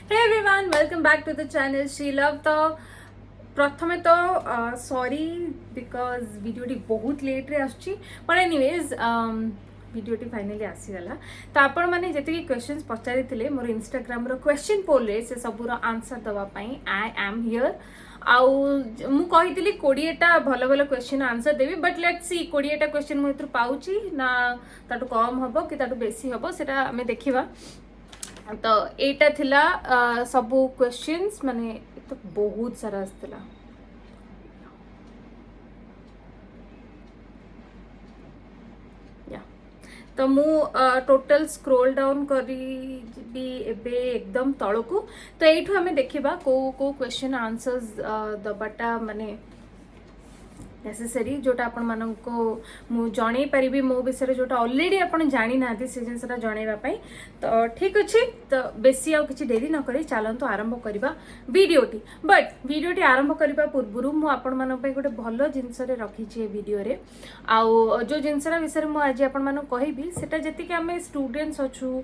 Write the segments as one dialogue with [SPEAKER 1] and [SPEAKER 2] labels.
[SPEAKER 1] Hey everyone, welcome back to the channel She Love। तो प्रथमे तो सॉरी बिकॉज वीडियोटी बहुत लेट रे आसुची बट एनीवेज वीडियोटी फाइनली आसीगला। तो आपण मैंने जी क्वेश्चंस पचारि मोर इंस्टाग्राम रो क्वेश्चन पोल रे से सबूर आंसर दवाई आई एम हियर। आउ मु कही 20टा भल भल क्वेश्चन आंसर देवी बट लेट्स सी 20टा क्वेश्चन मुझे पाऊची ना ताटू कम हम कि ताटू बेसी हम सेटा आमे देखिबा। तो एटा थिला सबू क्वेश्चंस माने तो बहुत सारा आसला। तो मु टोटल स्क्रोल डाउन करी एबे एकदम तळकू। तो एठू हमें देखिबा को क्वेश्चन आंसर्स दबाटा माने नेसेसरी जोटा आपण मानको मु जणै परिबी मो विषय जोटा ऑलरेडी आपण जानि नाथि से जिनसरा जणैबा पई। तो ठीक अछि, तो बेसी आ किछि देरी न करी चलंतु आरंभ करिबा वीडियोटी। बट वीडियोटी आरंभ करिबा पूर्वरु मु आपण मानो पई गोटे भलो जिनस रे रखी छी वीडियो रे। आउ जो जिनसरा विषय मु आज आपण मानो कहिबी सेटा जति कि हमें स्टूडेंट्स अछु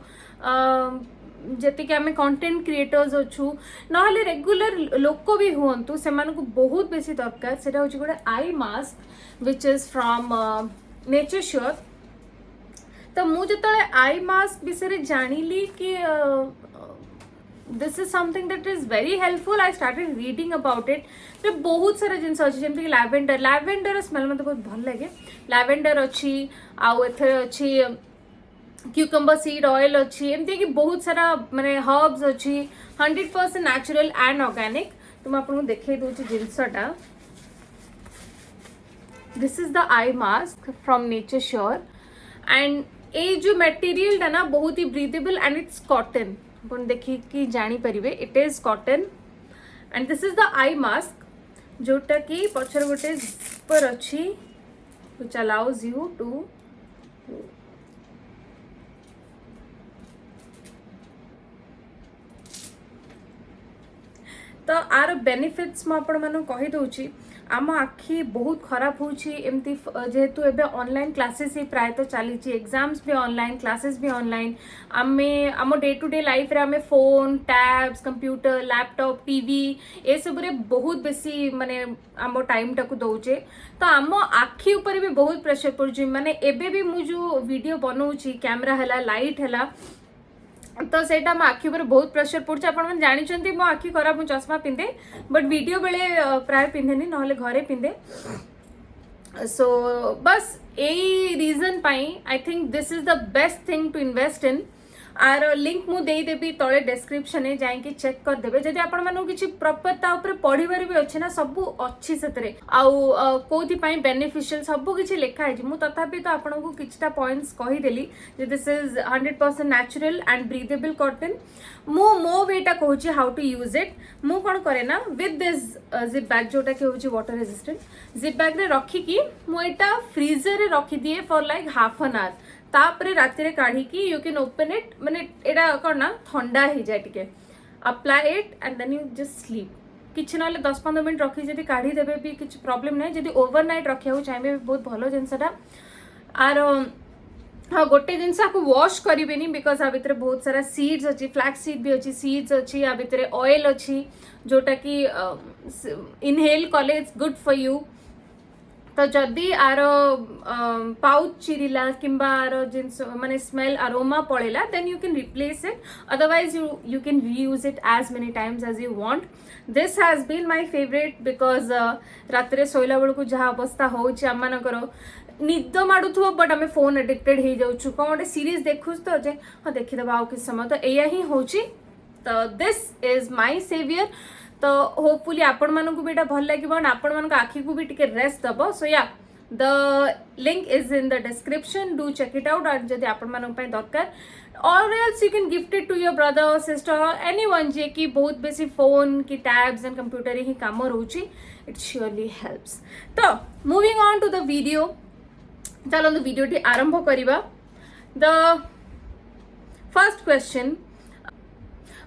[SPEAKER 1] जति आम कंटेंट क्रिएटर्स अच्छू ना रेगुलर लोक भी हूँ से बहुत बेसी दरकार से गोटे eye mask which is from nature sure. तो मुझे आई मास्क विषय जानिली कि this is something that is very helpful I started reading about it. तो बहुत सारा जिन अच्छी जमीक लैवेंडर स्मेल मत बहुत भल लगे। लैवेंडर अच्छी आउ एथे अच्छी क्यूकम्बर सीड ऑयल अच्छी एमती कि बहुत सारा माने हर्ब्स अच्छी 100% नेचुरल एंड ऑर्गेनिक। तो मैं आपको देखे दूसरी जिनसटा this is the eye mask from nature sure and ये जो मटेरियल टा ना बहुत ही ब्रीदेबल एंड इट्स कॉटन। अपन देखी कि जानी परिवे it is cotton and this is the eye mask जोटा कि पछर गोटे जिपर अच्छी व्हिच अलाउज यू टू तो आर बेनिफिट्स मुझे कही दूची। आम आखि बहुत खराब होमती जेहेतु एबे ऑनलाइन क्लासेस ही प्रायतः चली एग्जाम्स भी ऑनलाइन क्लासेस भी ऑनलाइन आमे आम डे टू डे लाइफ रे आमे phone tabs computer laptop TV ए सब रे बहुत बेसी माने आम टाइम टाकू दौचे। तो आम आखि ऊपर भी बहुत प्रेशर पड़ुची माने एबे भी मु जो वीडियो बनाऊची कैमरा हैला लाइट हैला तो सेटा मो आखि पर बहुत प्रेशर पड़े। आप जानते मो आखि खराब मुझे चश्मा पिंधे बट वीडियो बेले प्राय पिंधेनी ना घरे पिंधे। सो बस यही रीजन पाई I think this is the best thing to invest in. आर लिंक मु दे देबी तळे डिस्क्रिप्शन में जाके चेक कर देबे जदि आपण मानु किछि प्रॉपर ता ऊपर पढिबार भी अछि ना सब अच्छी सेतरे आउ कोथि पई बेनिफिशियल सब किछि लिखा है। मु तथापि तो आपण को किछटा पॉइंट्स कहि देली जे this is 100% natural and breathable cotton. मु मो वेटा कहूची हाउ टू यूज इट। मु कोन करे ना विथ दिस जिप बैग जोटा के होची वाटर रेजिस्टेंट जिप बैग रे रखी की मु एटा फ्रीजर रे रखी दिए for like half an hour. तापरे राति रे काढ़ी की यू कैन ओपन इट माने एटा कोन ना ठंडा हो जाए टिके apply it and then you just sleep. किछि ना 10-15 मिनट रखी जदि काढ़ी देबे भी किछि प्रॉब्लम नै। जदि ओवरनाइट रखिया चाहिए बहुत भलो जिनसटा। आर हाँ गोटे जिनस आपको वॉश करेनि बिकज आ भितर बहुत सारा सीड्स अच्छी फ्लैक्स सीड भी अच्छी सीड्स अच्छी आ भितर ऑयल अच्छी जोटा कि इनहेल कले इट्स गुड फॉर यू। तो जदि आर पाउच चिरिला किंबा आर जिनस माने स्मेल अरोमा पड़ेला then you can replace it otherwise you can reuse it as many times as you want. This has been my favourite because रात रे सोइला बेलू जहाँ अवस्था होउची आम मानकर निद माड़ुथो बट आम फोन एडिक्टेड हो जाऊँ कौन गोटे सीरीज देखुच तो जे हाँ देखीदे आउ कि समय तो या ही होची। तो दिस इज माय सेवियर। तो होपफुली आपण मानकु भी भल लगे आपण मान आखि को भी टिके रेस्ट दबो। So yeah the link is in the description do check it out. और जदि आपण मानक पई दरकार or else you can gift it to your brother sister or anyone जे कि बहुत बेसी फोन की टैब्स एंड कंप्यूटर ही काम रोची इट श्योरली हेल्प्स। तो moving on to the video चलो वीडियोटी आरंभ करिबा। The first question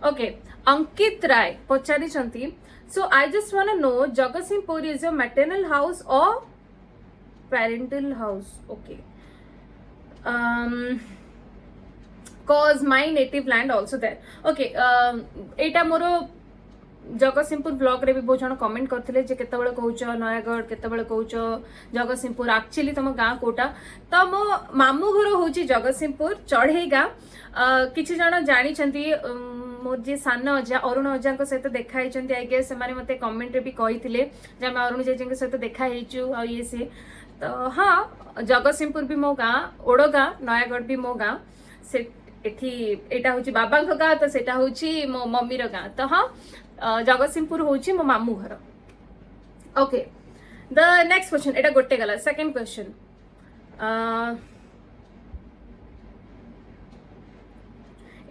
[SPEAKER 1] okay Ankit Rai पचारि so I just want to know Jagatsinghpur is your maternal house और parental house. Okay cause my native land also there okay Etah more Jagatsinghpur blog रे भी बहुत जन कमेंट करथिले जे केतेबेले कहउछ नयागढ़ केतेबेले कहउछ जगतसिंहपुर एक्चुअली तुम गाँ कोटा तो मो मामू घर होची जगतसिंहपुर चढ़ई गाँ किछि जन जानी छंती मोर जे सान अजा अरुण अजा सहित देखा आई गेस से मते कमेंट रे भी कहिथिले जे हम अरुण जेजे सहित देखा हेचु आ ये से तो हाँ जगतसिंहपुर भी मो गाँ ओडगाँ नयागढ़ भी मो गाँ से एठी एटा होची बाबा गाँ तो सेटा होची मो मम्मी रो गाँ तो हाँ जगतसिंहपुर होची मो मामू घर ओके द नेक्स्ट क्वेश्चन एटा गोटे गला सेकंड क्वेश्चन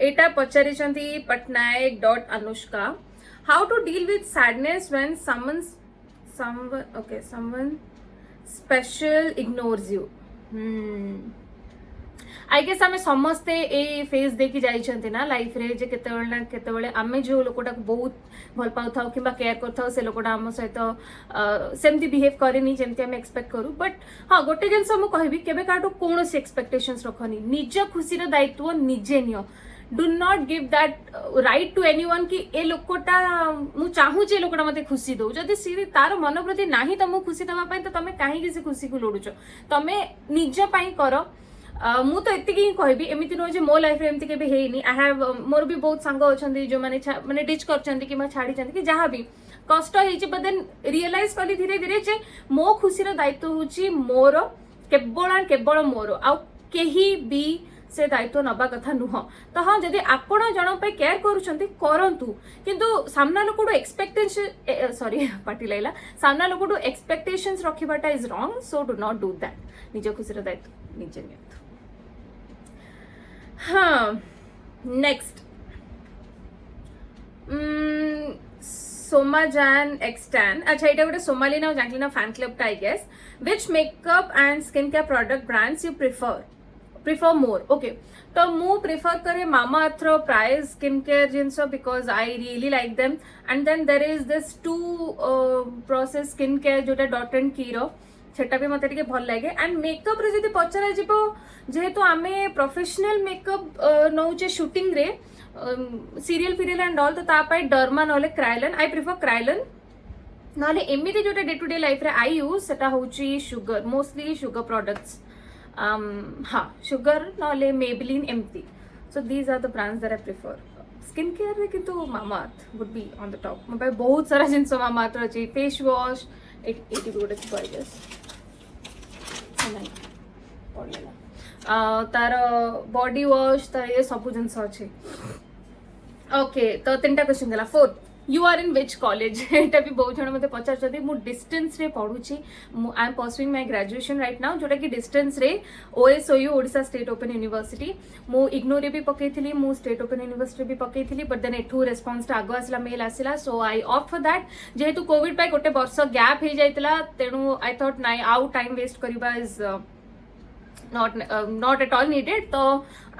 [SPEAKER 1] एटा पचारिचंती Patnaik dot Anushka how to deal with sadness when someone special ignores you I guess आम समस्ते ए फेज देखी जाइछंती ना लाइफ रे जे केतेबेले ना केतेबेले आमे जो लोकटा को बहुत भल पाउ थाउ किबा केयर कर थाउ से लोकटा हम सहित सेमती बिहेव करेनी जेमती हम एक्सपेक्ट करू बट हाँ गोटे जिनस मु कहबी केबे काटो कोनोसी एक्सपेक्टेशंस रखनी निज खुशी रो दायित्व निजे नियो do not give that right to anyone कि ए लोकटा मु चाहू जे लोकटा मते खुशी दो जदि सी तार मन प्रति नाही तमु खुशी दमा पई तो तमे काहे कि से खुशी को लोडुचो तमे निज पई करो मु तो एतिकी ही कहबी एमिति नो जे मो लाइफ रे एमिति केबे हेइनी आई हैव मोर भी बहुत सांग अछंती जो माने डिच करछंती कि मा छाडी चंती कि जहां भी कष्ट हेछि बट देन रियलाइज कली धीरे धीरे जे मो खुशी रो दायित्व होछि मोर केवल मोर आ केही भी से दायित्व नबा कथा नुह तो हाँ जदि आपण जन पे केयर करूछंती करंतु किंतु सामना लोकडो एक्सपेक्टेशन सॉरी पार्टी लाइला सामना लोकडो एक्सपेक्टेशंस रखिबाटा is wrong so do not do that निज खुशी रो दायित्व निजे नियंत्रण हाँ नेक्स्ट सोमा जैन एक्सटैन अच्छा ये गोटे सोमालिना जैंकलिना फैन क्लब टा I guess which makeup and skin care product brands you prefer more okay तो मु प्रिफर करे मामा अर्थ प्राय स्किन केयर जिनस because I really like them and then there is this 2 process skin care जोटा डॉट and कीरो सेटा भी मते भल लगे एंड मेकअप रे जदि पचरा जिवो जेहेतु आमे प्रोफेशनल मेकअप नौचे शूटिंग रे सीरियल एंड ऑल तो तापाई डर्मा नले क्राइलन आई प्रिफर क्राइलन नले एमिति जोटा डे टू डे लाइफ रे आई यूज सेटा होची शुगर मोस्टली शुगर प्रोडक्ट्स हाँ शुगर नले मेबलिन एमती so these are the brands that I prefer skin care रे किंतु Mamaearth would be on the top mobile बहुत सारा जिनस मामाअर्थ अछि फेस वॉश एटी गोटे आई गेस तार बॉडी वॉश तार ये सब जिनस अच्छे ओके तो 3टा क्वेश्चन गला fourth you are in which college एटा भी बहुत जन मते पचार मु डिस्टेंस रे पढुची I am pursuing my graduation right now जोटा कि डिस्टेंस रे OSOU Odisha state open university मु इग्नोर रे भी पकेइथिली मु स्टेट ओपन यूनिवर्सिटी भी पकेइथिली बट देन एठू रेस्पॉन्स आगो आसला मेल आसला so I opt for that जेहेतु कोविड पाई गोटे वर्ष गैप हो जाइतला तेणु आई थॉट नाइ आउ टाइम वेस्ट करबा is not at all needed तो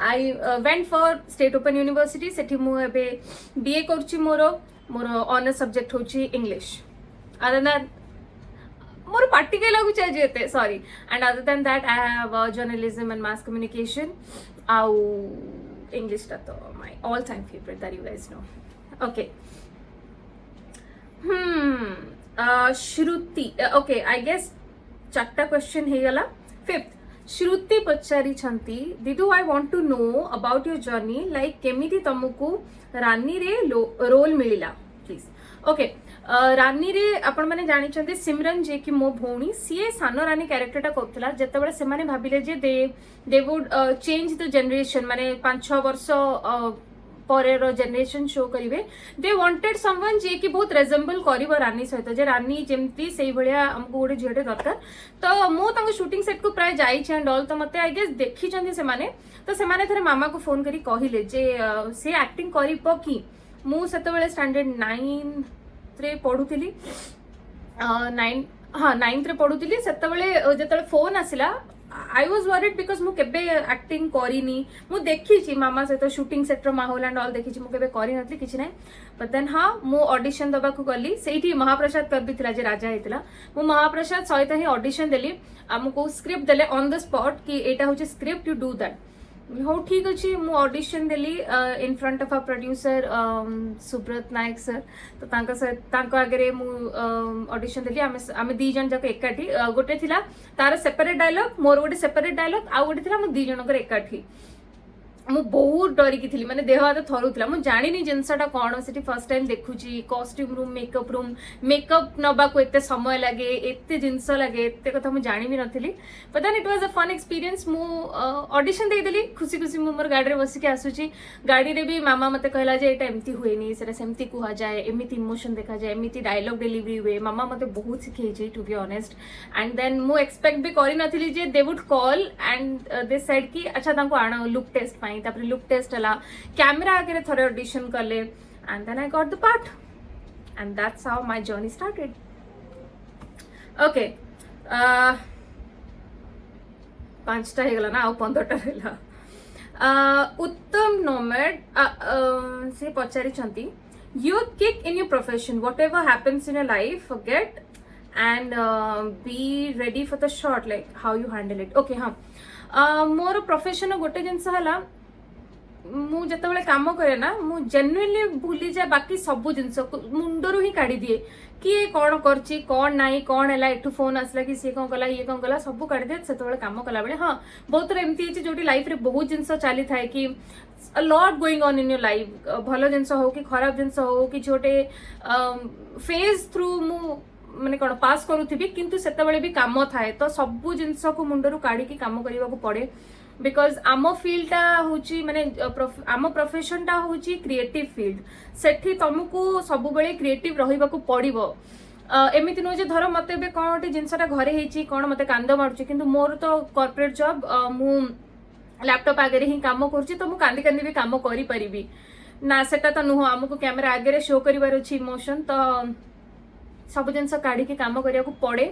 [SPEAKER 1] I went for state open university सेठी मु एबे BA करछि मोर ऑनर सब्जेक्ट होछि इंग्लिश अदर देन मोर पार्टी के लागु चाहिए जेते sorry and other than that I have journalism and mass communication आउ इंग्लिश ता तो my all time favourite that you guys know okay Shruti okay I guess 4टा क्वेश्चन हे गला फिफ्थ श्रुति पचारि छंती दीदू I want to know about your journey like केमिति तुमको रानी रे रोल मिलिला प्लीज ओके रानी रे आपण माने जानि छंती सिमरन जे कि मो भौणी सीए सानो रानी कैरेक्टर टा करथला जते बेले से माने भाबिले जे they would change the generation माने 5-6 वर्ष पर जनरेशन शो करेंगे दे वांटेड समवन जे कि बहुत रेजेंबल करिवो रानी सहित जे रानी जेमती सेही भलिया हमको गोटे झियोटे दरकार तो मु तांको शूटिंग सेट को प्राय जाई छै एंड ऑल तो मते आई गेस देखि चंदी से माने तो से माने थरे मामा को फोन करी कहिले जे से एक्टिंग करिपो कि मु सेते बेले स्टैंडर्ड 9 रे पढुतिली 9th रे पढुतिली सेते बेले जेतले phone आसिला I was worried because मु केबे एक्टिंग करिनी मु देखि छी मामा से तो शूटिंग सेट रो माहौल एंड ऑल देखि छी मु केबे करि नथली किछि नै बट देन हां मु ऑडिशन दबा को गली सेठी महाप्रसाद कर भी थिला जे राजा हेतिला मु महाप्रसाद सहित ही ऑडिशन देली हमको स्क्रिप्ट देले ऑन द स्पॉट कि एटा होचे स्क्रिप्ट यू डू दैट हो ठीक अच्छे मु ऑडिशन देली in front of a producer Subrat Nayak sir तो तांको आगे मु ऑडिशन देली आमे दी जन जाक एकाठी गोटे थिला तार सेपरेट डायलॉग मोर गोटे सेपरेट डायलॉग आ गोटे थिला मु दी जनकर एकाठी मु बहुत डरिकी थी मैंने देह हाथ थरुला मुझे जानी जिनसा कौन से फर्स्ट टाइम देखुची कॉस्ट्यूम रूम मेकअप नबा को एते समय लगे एते जिनस लगे एते कथा मुझे जानी भी नथिली but then it was a fun experience मु ऑडिशन दे देली खुशी खुशी मु मोर गाड़ी रे बसिक आसुची गाड़ी रे भी मामा मते कहला जे एटा एमती हुएनी सेटा सेमती कुहा जाए एमिति इमोशन देखा जाए एमिति डायलॉग डिलीवरी हुए मामा मते बहुत सिखाई to be honest and then मु एक्सपेक्ट भी करी नथिली जे they would call and they said कि अच्छा तांको आना लुक टेस्ट पाई तापर लुक टेस्ट हला कैमरा आगे थोड़े ऑडिशन करले and then I got the part and that's how my journey started okay 5टा हे गला ना आ 15टा रहला उत्तम नोमेड से पचारि छंती you kick in your profession whatever happens in your life forget and be ready for the shot like how you handle it okay हाँ मोर profession गोटे जिनस है मु जिते काम करे ना मु जेन्युइनली भूली जाए बाकी सब जिनस मुंडरू ही काढ़ी दिए किए कौन करची कौन नाई कौन है एठू फोन आसला कि सी कौन कला ये कौन कला सब काढ़ी दिए से काम कला बेले हाँ बहुत थर एमती जो लाइफ रे बहुत जिनस चली थाए कि a lot going on in your life भल जिनस हो कि खराब जिनस हो कि छोटे फेज थ्रू मु माने कौन पास करूथी किंतु सेतबेले भी काम थाए तो सबू जिनस को मुंडरू काढ़ी काम करने को पड़े बिकॉज आम फील्डटा होची माने आम प्रोफेशनटा होची क्रिएटिव फील्ड सेठी तुमको सब बेले क्रिएटिव रहिबा को पड़िबो एमिति नुह धर मत कौन गोटे जिनसटा घरे होती कौन मत कांद मारुची किंतु मोर तो कॉर्पोरेट जॉब मु लैपटॉप आगे ही काम करुच्ची तो मुझे कांदी कांदी भी काम करी परिबी ना सेटा तो नुह आमको कैमरा आगे शो करिवार अछि इमोशन तो सब जिनस काढ़ी काम करिया को पड़े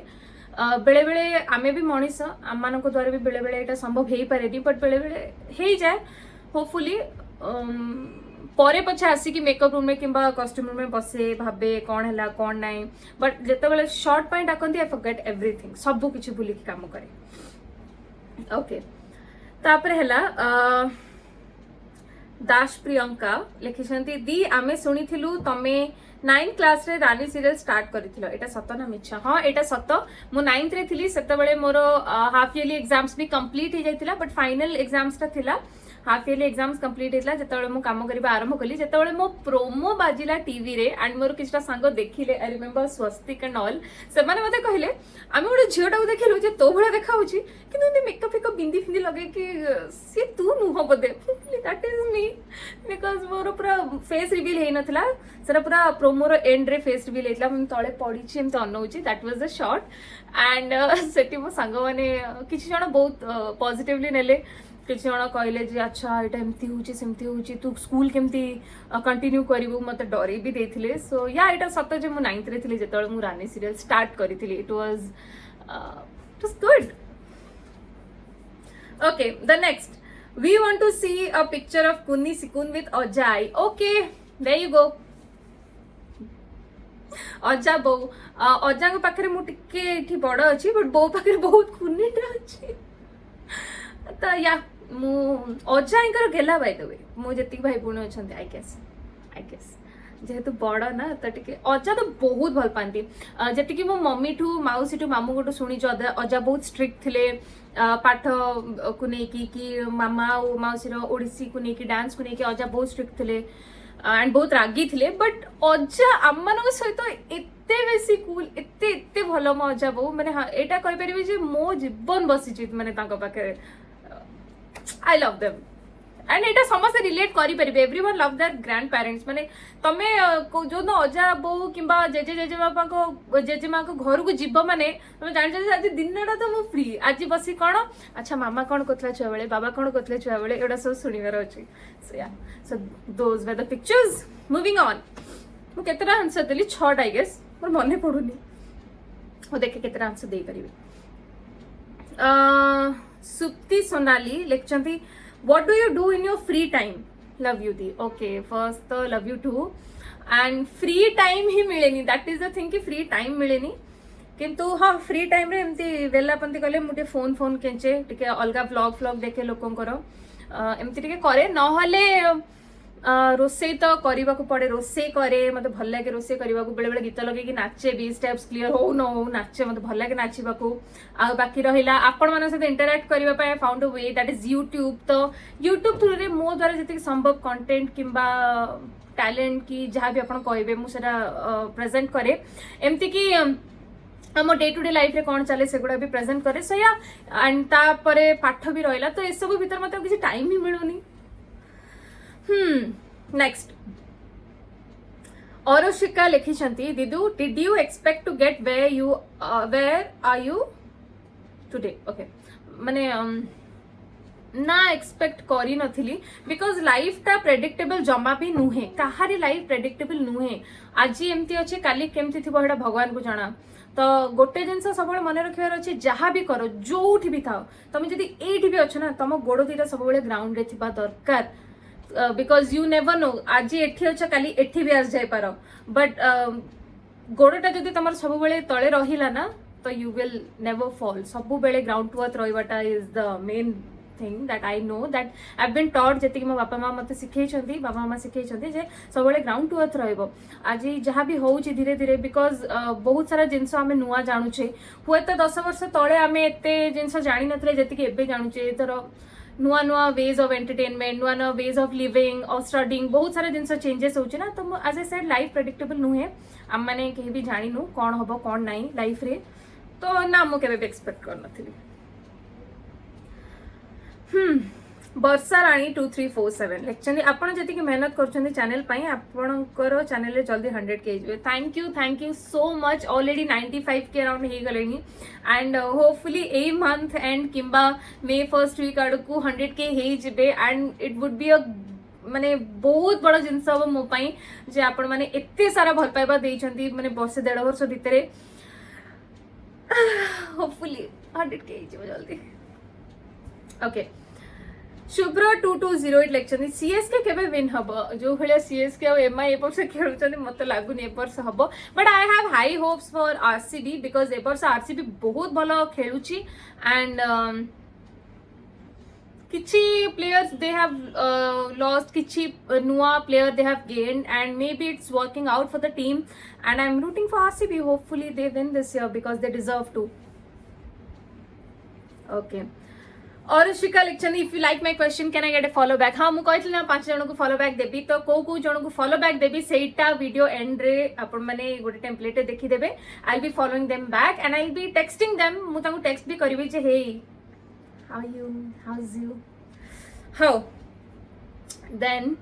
[SPEAKER 1] बेले बेले आमे भी मनीष आम मान द्वारा भी बेले बेले एटा संभव हो पारे बट बेले बेले हो जाए होपफुली परे पछे आसिकी मेकअप रूम में किंबा कॉस्ट्यूम रूम में बसे भाबे कौन है कौन नाई बट जिते शॉर्ट पाई डाकती आई फॉरगेट एवरीथिंग सब किसी भूलिकी काम करे ओके तापर हैला दाश प्रियंका लिखिछंती दी आमे सुनिथिलु तमे 9th क्लास रे रानी सीरियल स्टार्ट करिथिलो एटा सत ना मिच्छा हाँ एटा सत मु 9th रे थिली सेतबेले मोर हाफ इयरली एग्जाम्स भी कंप्लीट हो जाइतिला बट फाइनल एग्जाम्स ता थिला हाफ इयरली एग्जाम्स कंप्लीट होता जिते मु काम करबा आरंभ कली जिते मो प्रोमो बाजिला टीवी रे एंड मोर किछटा सांग देखिले I remember Swastik and all से माने मते कहले आमे गोटे झियोटा को देखिलु जे तो भळा देखा होची किंतु एते मेकअप फेकअप बिंदी फिंदी लगे कि सी तू नुह बदे दैट इज मी बिकॉज मोर पूरा फेस रिवील हे नथला सेरा पूरा प्रोमो रो एंड रे फेस रिवील हेतला हम तळे पड़ी छी हम तो अनौची that was the shot and सेटी मो सांग माने किछि जण बहुत पॉजिटिवली नेले किसी जन कहले जे अच्छा यहाँ एमती होमती हो तू स्कूल केमती कंटिन्यू करू मत डर भी देते सो या यहाँ सत जे मु 9th रे थी जो मु रानी सीरियल स्टार्ट करी it was good okay the next we want to see a picture of कुन्नी सिकुन विथ अजाई ओके देयर यू गो अजा बो अजा पाखे मुझे बड़ अच्छी बट बो पाखे बहुत कुन्नीटा अच्छी तो या मु अजाईकर गेला बाय द वे मुझे भाई भूणी अच्छा आई गेस जेहेतु बड़ ना तो टे अजा तो बहुत भल पाती जी मो मम्मी ठू मौसी ठू मामू को शुणी अजा बहुत स्ट्रिक्ट थे पाठ को लेकिन कि मामा और मौसी ओडिसी को लेकिन डांस को लेकिन अजा बहुत स्ट्रिक्ट थे एंड बहुत रागी थे बट अजा आम मान सहित एते बेसी कूल एते एते भल मो अजा बो मैंने हाँ यहाँ कहीपर मो जीवन बसी मैंने पाखे आई लव देम एंड एटा समस्त रिलेट करि परिबे everyone love their grandparents माने तमे जो न अजा बो किंबा जेजे जेजे बापा को जेजे मां को घर को जीव माने तमे जान जे आज दिनटा तो मु फ्री आज बसी कोन अच्छा मामा कोन कोथला छुआ बेले बाबा कोन कोथले छुआ बेले एडा सब सुनिवार अछि सो या so those were the pictures moving on मु केतरा answer Delhi 6 I guess more मने पडुनी ओ देखे केतरा आंसर देई परिबे सुप्ति Sonali लिखचंती what do you do in your free time love you the okay first तो love you too and free time he मिलेनी that is the thing कि free time मिलेनी किंतु हाँ free time रे एमती वेलापंती कले मुझे फोन केंचे टिके अलगा व्लॉग देखे लोकंकर एमती टिके करे नहले रोसे तो करने को पड़े रोसे करे मत भल लगे रोसे करने को बेले बेले गीत लगे नाचे भी स्टेप्स क्लियर हो न हो नाचे मत भल लगे नाचवाक आ बाकी रहा आपण मान सहित इंटराक्ट करने found a way that is YouTube तो यूट्यूब थ्रू रे मो द्वारा जी संभव कंटेंट किंबा टैलेंट की जहाँ भी आप कहे मुझे प्रेजेंट करे एमती कि आम डे टू डे लाइफ रे कौन चले से गुड़ा भी प्रेजेंट करे सो या एंड तापरे पाठ भी रहा तो ये सब भीतर मत किसी टाइम ही मिलूनी नेक्स्ट औरशिका लिखिछंती दिदु did you expect to get where are you today okay माने ना एक्सपेक्ट करी नथिली बिकॉज लाइफ टा प्रेडिक्टेबल जमा भी नुहे कहारी लाइफ प्रेडिक्टेबल नुहे आज एमती अच्छे काली केमती थी एटा भगवान को जाना तो गोटे जिनस सब मन रखार अच्छे जहाँ भी कर जो भी था तुम जब ये भी अच्छे ना तुम गोड़ दीटा सब ग्राउंड रे थिबा दरकार बिकॉज यू नेवर नो आज एठी अच्छे काली एठी भी आस जाई पारो बट गोड़टा जदि तुम सब तले रहिला ना तो यू विल नेवर फॉल सब बेले ग्राउंड टू अर्थ रहिबाटा is the main thing that I know that I been taught जी मो बापा माँ मत शिखे बापा मामा शिखे सब ग्राउंड टू अर्थ आज जहाँ भी हो धीरे धीरे बिकॉज बहुत सारा जिनस आम नुआ जानूचे हुए तो 10 वर्ष तले आम एत जिनस जानी ना जी जानूचे तर नुआ नुआ वेज ऑफ एंटरटेनमेंट नुआ नुआ वेज ऑफ लिविंग और स्टडिंग बहुत सारा जिनस चेंजेस होचे ना तो as I said life predictable नुहे आम मैंने कहीं भी जानिनु कौन हम कौन ना लाइफ रे तो ना मुझे एक्सपेक्ट कर नी वर्षा राणी 2347 लेक्चर आपण जी मेहनत कर चैनल आपणकर चैनल जल्दी 100K thank you so much already 95K around हो गले and hopefully a month end किंबा मे फर्स्ट वीक आड़ को 100K हो and it would be a माने बहुत बड़ जिनस हम मोपाई जे आपण माने एते सारा भल पाइबा देइछंती माने वर्ष 1.5 वर्ष भितरे होपफुली 100K हो जल्दी ओके शुभ्र 2208 लेक्चर सीएसके केबे विन हम जो भाया सीएसके और एमआई ए वर्ष खेलुचंदी मत लागुनी ए वर्ष हम but I have high hopes for RCB because ए वर्ष आरसीबी बहुत भल खेलुची एंड किछि प्लेयर्स दे हैव लॉस्ट किछि नुआ player they have gained and maybe it's working out for the team and I am rooting for RCB hopefully they win this year because they deserve to okay और शिका लिखछन if you like my question can I get a follow back हाँ मुझे कहती ना 5 जन को follow back देबी तो को जन को फॉलो बैक देबी सेटा वीडियो एंड रे आपण माने गोटे टेम्पलेट देखि देबे I will be following them back and I will be texting them मु तांको टेक्स्ट भी करबी जे hey how you how's you how then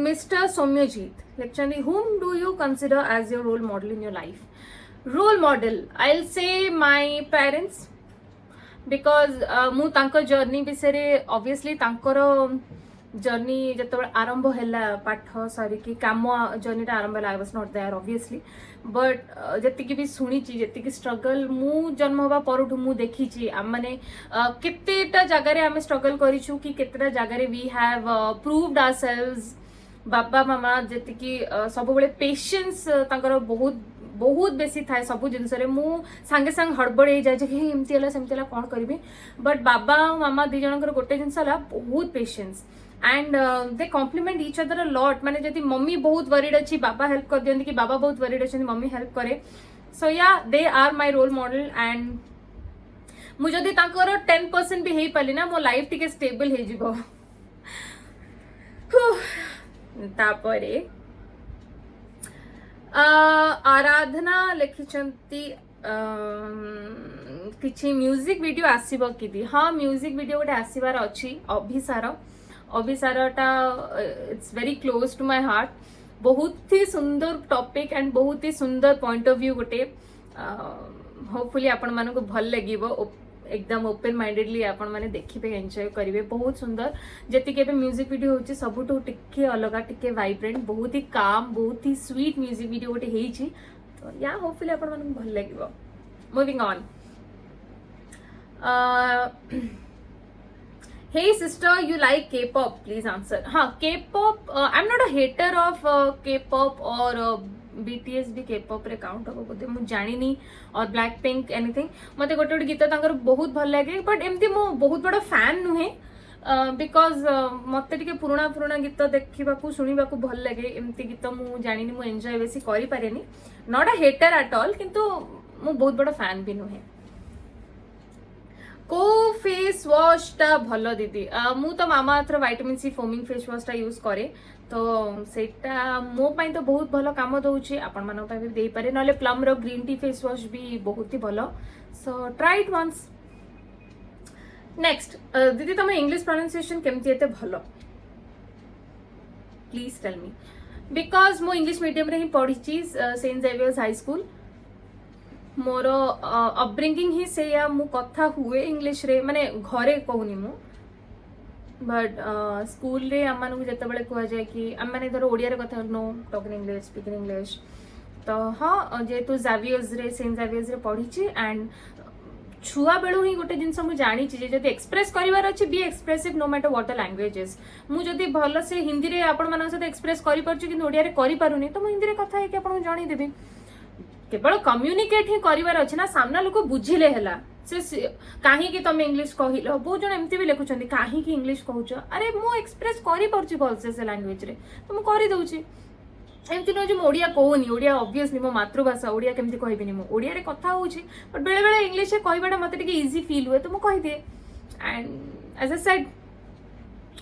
[SPEAKER 1] mister Soumyajit लिखछन whom do you consider as your role model in your life role model I'll say my parents because मु तांको journey विषय obviously तांकर जर्नी जो आरंभ है पाठ सरिकी काम जर्नी आरंभ है I was not there obviously but जी भी शुणी जी स्ट्रगल मु जन्म हवा पर मु देखी आम मैंने केतेटा जगार आम स्ट्रगल करूँ कि केतेटा जगार वी हैव प्रूव्ड आवरसेल्व्स बाबा मामा जी सब पेशेंस तांकर बहुत बहुत बेसी थाए सब जिनस सांगे सांग हड़बड़ हो जाए कि एमती है सेमती है कौन करी बट बाबा मामा दी जनकर गोटे जिनस बहुत patience and they compliment each other a lot माने जदि मम्मी बहुत वरीड अच्छी बाबा हेल्प कर दियंती कि बाबा बहुत वरीड अच्छे मम्मी हेल्प करे so yeah they are my role model and मुझे 10% भी हो पाली ना मो लाइफ टिके स्टेबल हो जिवो तापरे आराधना लिखिछंती किछि म्यूजिक वीडियो आसीबो कि हाँ म्यूजिक वीडियो गोटे आसीबार अच्छी अभिसारटा it's very close to my heart बहुत ही सुंदर टॉपिक एंड बहुत ही सुंदर पॉइंट ऑफ व्यू गोटे होपफुली आपण मानको भल लागिवो एकदम ओपन माइंडेडली आपण माने देखिबे एंजॉय करिवे बहुत सुंदर जति के म्यूजिक वीडियो होची सबुठो टिके अलगा टिके वाइब्रेंट बहुत ही काम बहुत ही स्वीट म्यूजिक वीडियो गोटे हेची तो या होपफुली आपण मानको भल लागिवो moving on Hey sister, you like K-pop? Please answer. हाँ K-pop. I'm not a hater of K-pop or BTS भी K-pop रे काउंट हो बोधे मु जानी नहीं और Blackpink anything मते गोटे गोटे गीत तांकर बहुत भल लगे बट एमती मो बहुत बड़ा फैन नुहे बिकज मत टे पुराणा पुराणा गीत देखा शुणा भल लगे एमती गीत मुझे जानी मुझे एंजॉय बेसी करि पारेनी not a hater at all किंतु मु बहुत बड़ फैन भी नुहे को फेस वॉश टा भल दीदी मु तो Mamaearth vitamin C foaming face wash टा यूज करे तो सेटा मो पाई तो बहुत भल काम दउछि आपण मानो पाई भी दे पारे नले प्लम रो ग्रीन टी फेस वॉश भी बहुत ही भल so try it once next दीदी तुम इंग्लिश प्रोनाउंसिएशन केमती एते भल प्लीज टेल मी बिकॉज मो इंग्लिश मीडियम रे ही पढ़ी सेंट जेवियर्स हाई स्कूल मोर अपब्रिंगिंग ही से या मु कथा हुए इंग्लिश रे माने घरे कहूनी मु बट स्कूल रे आम मानक जिते कह जाए कि आम मैंने धर ओडिया रे कथा know talking English speaking English तो हाँ जेहेतु जावियर्स रे सेंट जावियर्स रे पढ़ी एंड छुआ बेलू ही गोटे जिन मुझे जानी जब एक्सप्रेस करार अच्छे be expressive no matter what the languages मुझे भल से हिंदी में आपण सहित एक्सप्रेस करिया करूनी तो हिंदी में कथा है आपको जनईदेवी केवल कम्युनिकेट ही करार अच्छे ना सामना लोक बुझिले है से कहीं तुम इंग्लिश कहल बहुत जन एमती भी लिखुं कहीं इंग्लिश कहूच अरे मु एक्सप्रेस कर से लैंग्वेज रे तो मुझे करदे एमती नुह जो ओडिया कहूनी ओडिया ऑब्वियसली मो मातृभाषा ओडिया केमती कहबिनी मु ओडिया रे कथा होउछि बट बेले बेले इंग्लिश रे कहबाटा मते टिके इजी फील हुए तो मु कहि दिए and as I said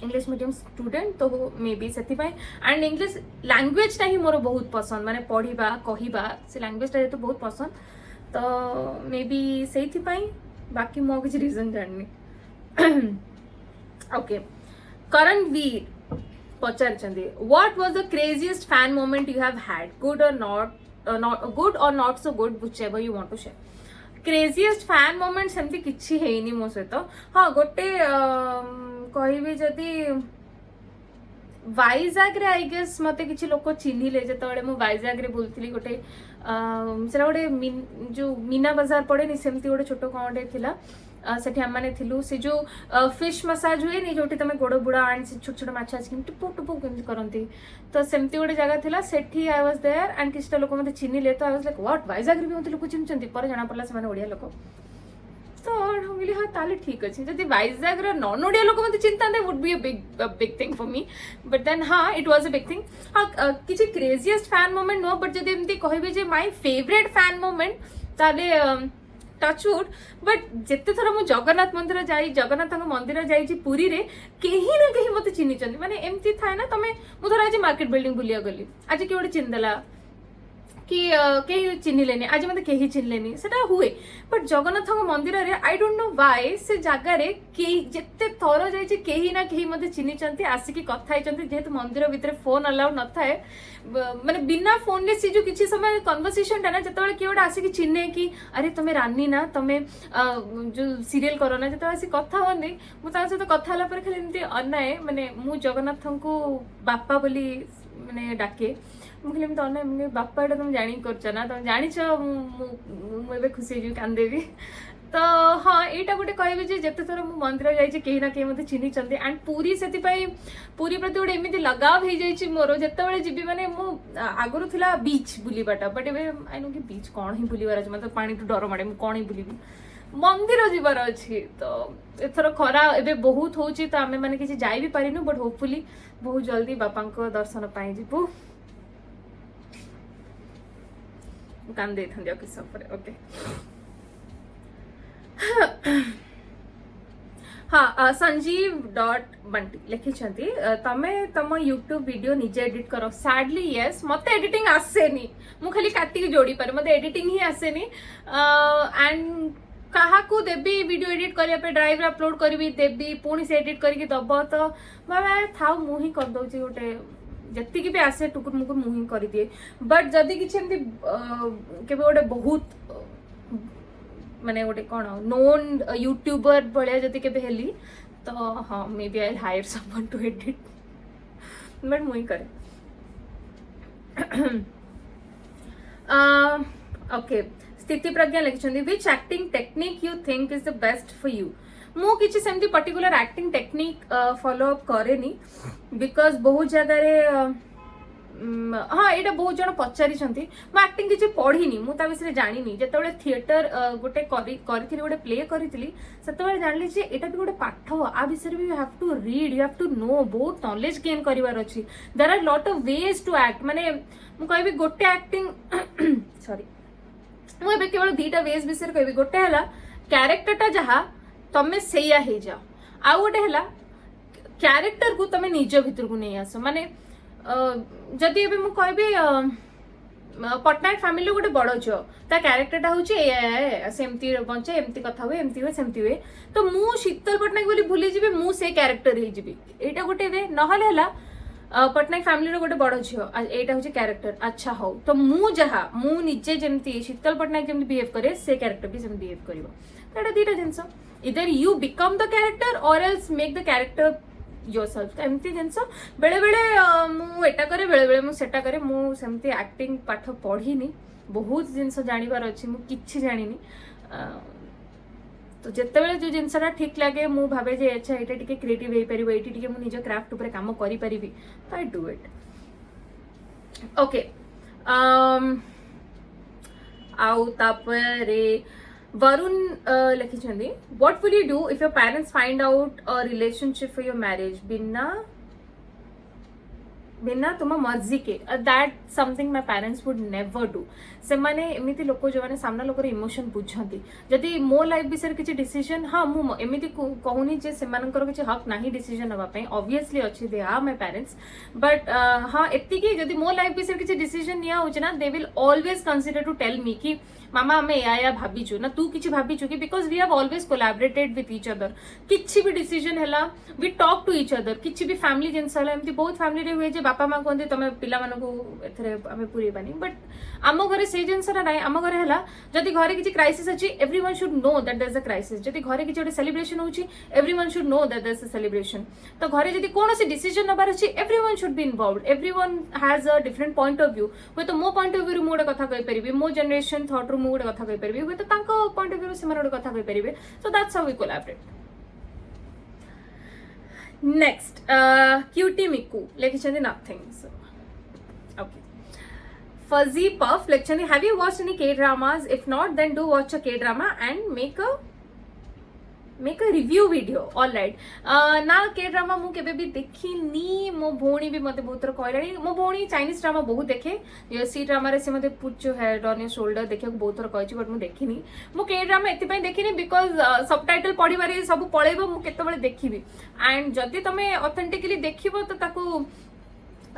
[SPEAKER 1] English medium student तो मे बी सेति पाई एंड इंग्लिश लैंग्वेज टा ही मोर बहुत पसंद माने पढ़िबा कहिबा से लैंग्वेज टा तो बहुत पसंद तो मे बी सेति पाई बाकी मो किछ रीजन जाननी ओके करण वीर पचारचंदी what was the craziest fan moment you have had good or not so good whichever you want to share craziest fan moment सेमती किछि हेनी मो सहित हाँ गोटे कहबी जदि वाइजाग रे आई गेस मते किछि लोक चिन्हिले जेतबेले मु वाइजाग रे बोलथिली गोटे सेरा गोटे जो मीना बाजार पड़ेनी सेमती गोटे छोट कौंटे थिला सेठी हम माने थिलु से जो फिश मसाज हुए नहीं जोटी तमे गोड़ बुड़ा आन से छोट छोट माछ आछि टुपु टुपु केमती करंती तो सेमती गोटे जगह थिला सेठी आई वाज देयर एंड किछटा लोक मते चिन्हिले तो I was like what Vizag रे भी मते लोक चिन्हचंती पर जाना पड़ला से माने ओडिया लोक तो हम बोली हाँ ताले ठीक अच्छे जदि वाइजाग रो नॉन ओडिया लोक मते चिंता would be a big thing for me but then हाँ it was a big thing हाँ किछि craziest fan moment no but जदि एमती कहबे जे माय फेवरेट फैन मोमेंट ताले टचवुड बट जिते थर मु जगन्नाथ मंदिर जाई जगन्नाथ मंदिर जाई पुरी रे कहीं ना कहीं मते चिन्हिचंती माने एमती थाए ना तमे मु थर आज मार्केट बिल्डिंग बुलिया गली आज कि गोटे चिन्हदेला कि कहीं चिन्हलेनी आज मत कहीं चिन्हलेनी सेटा हुए बट जगन्नाथ मंदिर रे आई डोंट नो व्हाई से जगह रे जिते थर जाइए कहीं ना कहीं मत चिन्हिचंती आसिकी कथा होइचंती जेहेतु मंदिर भितर फोन अलाउ न थाए माने बिना फोन रे से जो किछि समय कन्वर्सेशन ना जतबेले किए गोटे आसिकी चिन्हे कि अरे तुमे रानी ना तुमे जो सीरियल करो ना जतबेले आसी कथा होनी मु ता सहित कथा हला पर खाली एमती अनाए माने मु जगन्नाथ को बापा बोली माने डाके मुझे तो अना बापा तुम जाणी कर ना तुम जाच मुझे खुशी हो कांदेवी तो हाँ यहाँ गोटे कहबी जिते थर मु मंदिर जाइए कहीं ना कहीं मतलब चिन्हिंट एंड पूरी से पूरी प्रति गोटे एमती लगाव हो जाइए मोर जिते जी मैंने आगुरी था बीच बुलवाटा बट एवं आई नो कि बीच कौन ही बुलवार अच्छे मतलब पानी टू डर माड़े कौन ही बुलबी मंदिर जीवार अच्छी तो एथर खरा एबे बहुत होची तो आमे माने किसी जाई भी पारिनु बट होपफुली बहुत जल्दी बापा को दर्शन पाई जीवु कान दे थंदिया किस पर ओके हाँ संजीव डॉट बंटी लिखिछंती तमे तम यूट्यूब वीडियो निजे एडिट करो सैडली यस मते एडिटिंग आसेनी मु खाली काटी जोड़ी पारे मते एडिटिंग ही आसेनी एंड कहा को देबी वीडियो एडिट करिया पे ड्राइव रे अपलोड करबी देबी पुणी से एडिट करके दब तो मैं थाउ मु ही कर दउची गोटे जति भी आसे टुकुर मुकुर मु ही कर दिए बट जदि किछि एमती केबे गोटे बहुत माने गोटे कौन नोन यूट्यूबर भाया जदि केबे हेली तो हाँ maybe I hire someone to edit but मुई करे ओके स्थिति प्रज्ञा लिखिछंती which acting technique you think is the best for you मु किछि सेमती particular acting technique follow up करेनी बिकॉज बहुत जगह रे हाँ ये बहुत जन पचारि आक्टिंग किसी पढ़ी मु विषय जानी जो थिएटर गोटे गोटे प्ले करी से जानी यहाँ भी गोटे पाठ आ विषय भी you have to read, you have to know, बहुत नॉलेज गेन करिवार अछि। There are lot of ways to act, माने मु कहबी गोटे एक्टिंग सॉरी मुझे केवल दुईटा वेज विषय कहबी। गोटे है क्यारेक्टरटा जहाँ तमें सेया हो जाओ, आउ गोटे है क्यारेक्टर को तमें निज भितर को नहीं आस। माने जदि एबे मु कहबी पटनायक फैमिली गोटे बड़ झील ता क्यारेक्टरटा हूँ सेमती बंचे एमती कथा हुए एमती हुए सेमती हुए, तो मु शीतल पटनायक बोली भूली जीवी, मु से क्यारेक्टर हो जीवी। एटा गोटे वे नहले हला पटनायक फैमिली गोटे बड़ झील एटा हूँ क्यारेक्टर। अच्छा हो तो मु जहा मु निजे जमती शीतल पटनायक जमती बिहेव करे से क्यारेक्टर भी सेमती बिहेव करिवो। तो एटा दीटा जिंस, इधर यू बिकम द क्यारेक्टर और else make the character yourself. तो एमती जिनस बेले बेले मु एटा करे बेले बेले मु सेटा करे। मु सेमती एक्टिंग पाठ पढ़ीनी, बहुत जिनस जानिबार अछि, मु किछि जानिनी। तो जेतेबेले जो जिनसटा ठीक लगे मु भाबे जे अच्छा एटा टिके क्रिएटिव हे परिबो, एटी टिके मु निज क्राफ्ट ऊपर काम करि परिबी, तो आई डू इट। ओके आउ तापरे वरुण लिखिछंदी what will you do if your parents find out a relationship for your marriage बिना तुम मर्जी के। That something my parents would never do. से माने एमिति लोक जो माने सामना लोकर इमोशन बुझंती, जदि मो लाइफ विषय किसी डिसीजन हाँ मु एमिति कहूनी जे सेमानकर किसी हक नाही डिसीजन नबा पई, ऑब्वियसली अछि they are my parents, but हाँ एति कि जदि मो लाइफ विषय किसी डिसीजन निया होछ ना they will always consider to tell me कि मामा आमे या भाबीचु ना तू किछि भाबीचु कि, because we have always collaborated with each other. किछि भी डिसीजन हैला we talk to each other. किछि भी फैमिली जिनस हैला एमती बहुत फैमिली रे हुए जे बापा मां कहते तमे पिला मानकू एथरे आमे पुरेबानी, बट आम घरे से जिनसरा नाइ। आम घरे हैला जदि घरे किछि क्राइसिस अछि everyone should know that there is a crisis. जदि घरे किछि ओटे सेलिब्रेशन होछि everyone should know that there is a celebration. तो घरे जदि कोनोसी डिसीजन नबार अछि everyone should be involved. Everyone has a different point of view. हुए तो मो पॉइंट ऑफ व्यू मु गोटे कथा कहि परिबी, मो जनरेशन थॉट रू मु गोटे कथा कहि परिबी, हुए तो तांको पॉइंट ऑफ व्यू से गोटे कथा कहि परिबे। So that's how we collaborate. Next cutie Miku लिखिछंदी nothing. Okay Fuzzy Puff lecture, have you watched any K-dramas? If not, then do watch a K-drama and make a review video. All right. ना K-drama मु केबे भी देखी नी। मो भोणी भी मते बहुत थर कहलानी। मो भोणी चाइनीज ड्रामा बहुत देखे। ये सी ड्रामा रे से मते पुट जो है ऑन योर शोल्डर देखिया को बहुत थर कहछि, बट मु देखिनी। मु K-drama एति पई देखिनी बिकॉज सबटाइटल पढी बारे सब पळेबो मु केते बेले देखिबी। एंड जदि तमे ऑथेंटिकली देखिबो तो ताको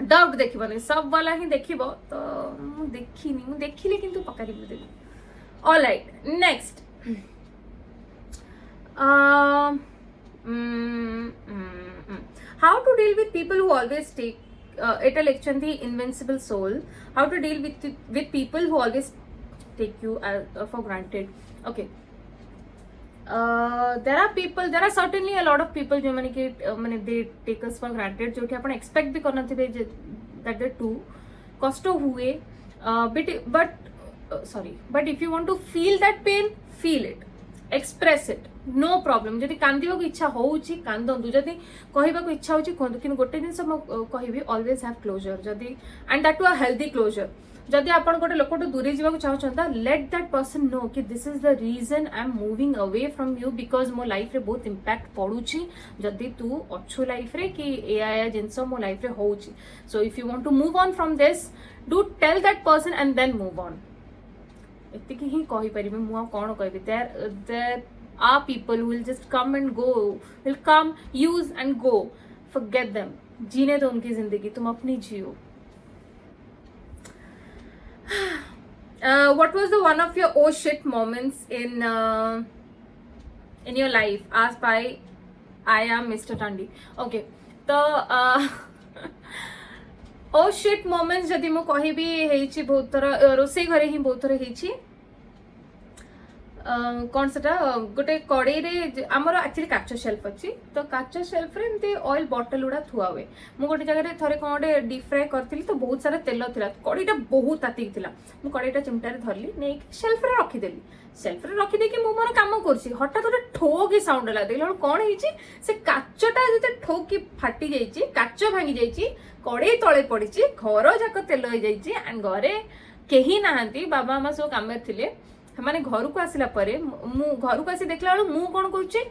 [SPEAKER 1] डाउट देखिबनी, सब वाला ही देखिबो। तो मु देखिनी, मु देखिले किंतु पकारी देबी। All right next how to deal with people who always take एटा lecture the invincible soul, how to deal with people who always take you for granted. Okay there are certainly a lot of people जो माने कि माने they take us for granted, जो कि आपण expect भी करना थे that they too कष्ट हुए, but if you want to feel that pain, feel it, express it, no problem। जदि कांदिबा को इच्छा होउची कांदंतु, जदि कहिबा को इच्छा होउची कहंतु, किन गोटे दिन सब कहिबी always have closure, जदि and that to a healthy closure। जदि आपण गोटे लोकटो दूरे जीवा चाहता लेट दैट पर्सन नो कि this is the reason I am moving away from you, because मो लाइफ रे बहुत इंपैक्ट पड़ुची जदि तू अच्छु लाइफ रे कि एया जिनस मो लाइफ रे होउची। So if you want to move on from this do tell that person and then move on. एतिकी ही कहि परिबे, मु आ कोन कहबी। There are people who will just come and go, will come use and go, forget them. जीने दो उनकी जिंदगी, तुम अपनी जियो। What was the one of your oh shit moments in your life? Asked by I am Mr. Tandi. Okay, तो oh shit moments जदि मु कहिबी हेछि बहुत थरा रोसे घरे ही बहुत थरा हेछि। कौन सेटा गोटे कड़े आमर एक्चुअली काच सेल्फ अच्छी तो काच सेल्फ रे एमती ऑयल बॉटल गुड़ा थुआ हुए मु गोटे जगह थे कौन गोटे डीप फ्राए करी तो बहुत सारा तेल था कड़ीटा बहुत तातिक था मु कड़ीटा चिमटारे धरली नहीं सेल्फ रे रखीदेली सेल्फ रे रखीदेकी मु मोर काम कर हठात गोटे ठो की साउंड है देखला कौन है से काचटा जो ठो की फाटी जाइए काच भांगी जाइए कड़े तले पड़ी घर जाक तेल हो जाइए एंड घरे कहीं नहांती बाबा मामा सब काम थे मैंने घर को आसला मु घर को आसी देखला मु कौन करुचे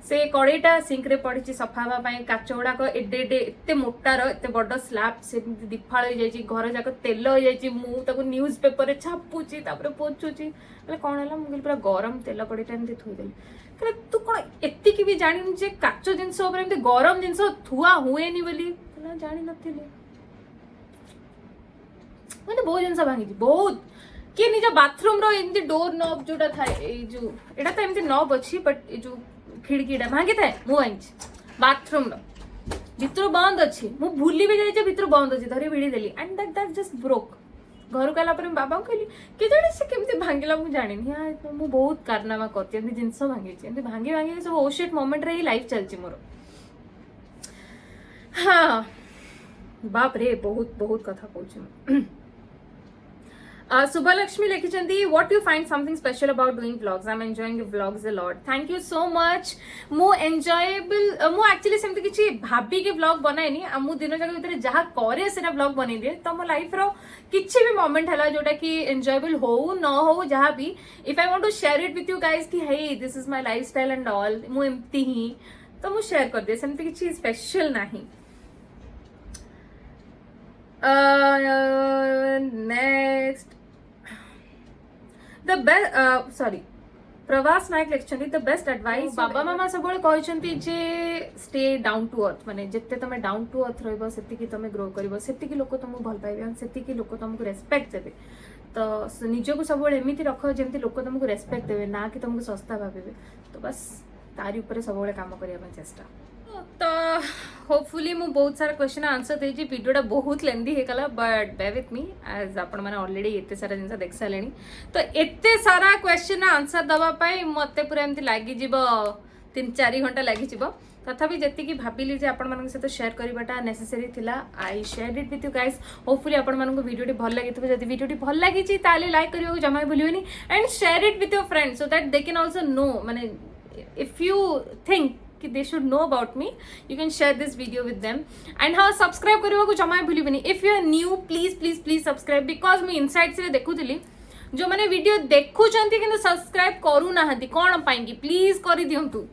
[SPEAKER 1] से कड़ईटा सिंक रे पड़ी सफा हाँपाई काच गुड़ाक एडे एडे एत मोटार एत बड़ स्लाब से दिफाड़ हो जाए घर जाक तेल हो जाए मुझे न्यूज पेपर छापुची पोछुची कौन है मुझे पूरा गरम तेल कड़ईटा एमती थोदेली तू कौन एतिक भी जानी जे काच जिनस गरम जिनस थुआ हुए बोली जानी नी मैंने बहुत जिन भांगी बहुत किए निज बाथरूम रो डोर नॉब जोटा था जो एटा तो एमती नॉब अच्छी बट जो खिड़कीटा भांगी थाए मु भांगी बाथरूम रो भितर बंद अच्छी मु भूली भी जाइए भितर बंद अच्छी धरी भिड़ी देली एंड दैट जस्ट ब्रोक घर को आला बाबा कहली कि जाने से केमती भांगिला मु जानी मु बहुत कारनामा करती जिनस भांगी भांगी भांगी सब ओ शिट मोमेंट रे ही लाइफ चलची मोर हाँ बाप रे बहुत बहुत कथा कहूँ Subhalakshmi लिखिचंदी what you find something special about doing vlogs I'm enjoying your vlogs a lot thank you so much मु enjoyable मु actually सेमती किछि भाबी के vlog बनाएनी मु दिन जाक भीतर जहा करे सेना vlog बनै दिए तो मो लाइफ रो किछि भी मोमेंट हला जोटा कि enjoyable हो न हो जहा भी if I want to share it with you guys कि hey this is my lifestyle and all मु एम्ति ही तो मु शेयर कर दे सेमती किछि स्पेशल नाही नेक्स्ट द बेस्ट सॉरी प्रवास नायक लिखिछन्ती द बेस्ट एडवाइस बाबा मामा सब कहते जे स्टे डाउन टू अर्थ माने जिते तुम डाउन टू अर्थ रहिबो सेतिकी तुम ग्रो करिवो सेतिकी लोक तुमको भल पाइबे सेतिकी लोक तुमको रेस्पेक्ट देबे तो निजको सब एमती रख जमती लोक तुमको रेस्पेक्ट देबे ना कि तुमको सस्ता भावे तो बस तारी ऊपर सब काम करने चेष्टा तो होपफुली मु बहुत सारा क्वेश्चन आंसर देजी वीडियोटा बहुत लेंदी हे कला but be with me as आपण माने ऑलरेडी एते सारा जिनसा देख सालेनी तो एते सारा क्वेश्चन आंसर दवा पाई मते पूरा एमती लागी जीवो 3-4 घंटा लागी जीवो तथापि जति कि भाबिली जे आपण मानक सहित शेयर करबाटा नेसेसरी थिला I shared it with you guys hopefully आपण मानक वीडियोटी भल लागिथबो जदि वीडियोटी भल लागि छि ताले लाइक करियो जमा भूलियोनी and share it with your friends so that they can also know माने इफ यू थिंक कि they should know about me you can share this video with them and हाँ subscribe करने को जमा भूलिबेनी if you are new please subscribe because मैं insight से देखुली जो मैंने वीडियो देखुचंती किंतु सब्सक्राइब करू नाहंती कोन पाएंगी प्लीज करि दियंतु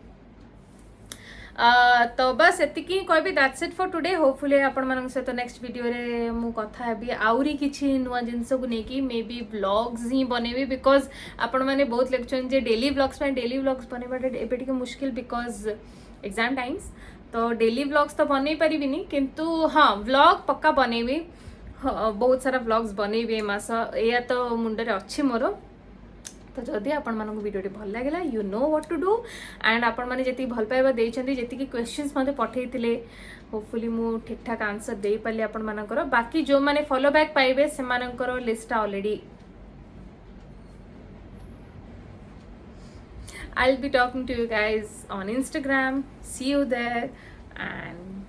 [SPEAKER 1] तो बस एतिकी कहबी that's it for today hopefully आपण मानक सहित नेक्स्ट वीडियो रे मु कथा हेबी आउरी किछि नुवा जिंस को नेकी मे बी व्लॉग्स ही बनेबी बिकॉज आपण माने बहुत लेक्चर जे डेली व्लॉग्स में डेली व्लॉग्स बनेबाटे एबे टिके मुश्किल बिकॉज एग्जाम टाइम्स तो डेली व्लॉग्स तो बनै परिबिनी किंतु हाँ व्लॉग पक्का बनेबी बहुत सारा व्लॉग्स बनेबी मास या तो मुंडे अच्छी मोर तो जदि आपण मानक वीडियोटी भल लागला you know what to do and आपण माने जति भल पाइबा देइछन्ती जति कि क्वेश्चंस मते पठेइतिले होपफुली मु ठीक ठाक आंसर देई पाली आपण मानकर बाकी जो माने फॉलो बैक पाइबे से मानकर list already I'll be talking to you guys on Instagram. See you there and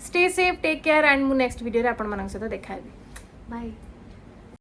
[SPEAKER 1] stay safe, take care and mu next video रे आपण मानक सहित देखाबी. Bye.